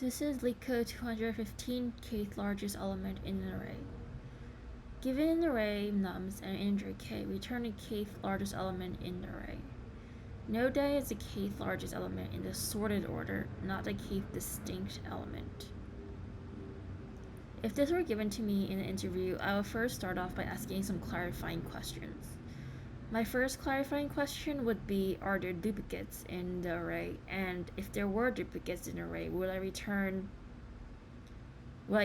This is Leetcode 215, kth largest element in an array. Given an array nums and an integer k, return the kth largest element in the array. Note that it's the kth largest element in the sorted order, not the kth distinct element. If this were given to me in an interview, I would first start off by asking some clarifying questions. My first clarifying question would be, are there duplicates in the array? And if there were duplicates in the array, would I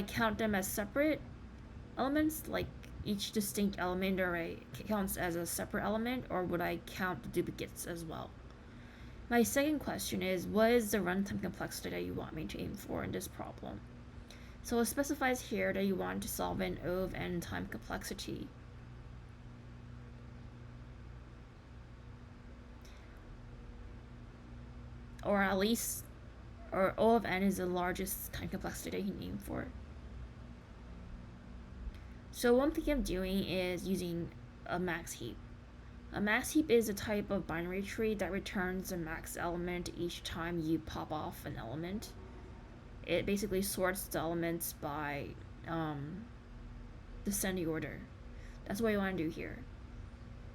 count them as separate elements, like each distinct element in the array counts as a separate element, or would I count the duplicates as well? My second question is, what is the runtime complexity that you want me to aim for in this problem? So it specifies here that you want to solve an O of n time complexity. Or at least, or O of n is the largest time complexity that you can aim for. So one thing I'm doing is using a max heap. A max heap is a type of binary tree that returns a max element each time you pop off an element. It basically sorts the elements by descending order. That's what I want to do here.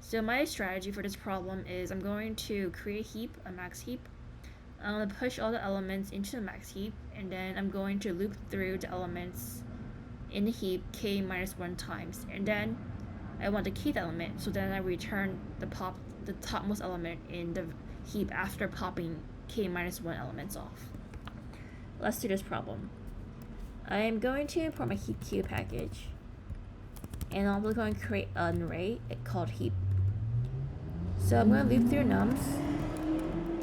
So my strategy for this problem is I'm going to create a heap, a max heap. I'm going to push all the elements into the max heap, and then I'm going to loop through the elements in the heap k minus 1 times, and then I want the kth element, so then I return the topmost element in the heap after popping k minus 1 elements off. Let's do this problem. I am going to import my heap package, and I'm going to create an array called heap. So I'm going to loop through nums,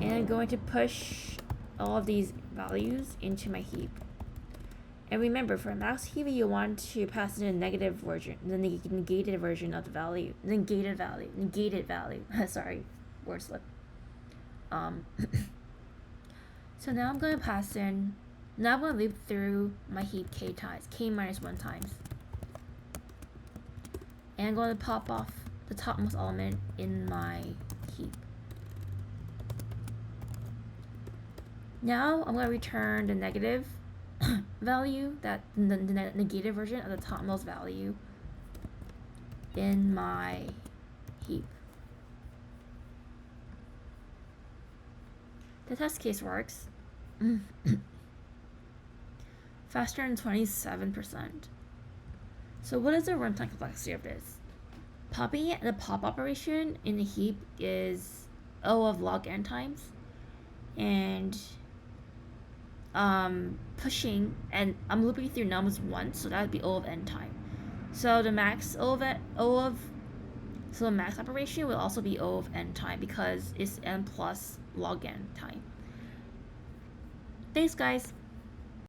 and I'm going to push all of these values into my heap. And remember, for a max heap, you want to pass in a negative version, the negated version of the value. Negated value. Sorry, word slip. So now I'm going to pass in, now I'm going to loop through my heap k times, k minus 1 times. And I'm going to pop off the topmost element in my heap. Now I'm going to return the negative value, that the negated version of the topmost value in my heap. The test case works. Faster than 27%. So what is the runtime complexity of this? Popping it, the pop operation in the heap is O of log n times, and pushing, and I'm looping through nums once, so that would be O of n time. So the max so the max operation will also be O of n time because it's n plus log n time. Thanks, guys.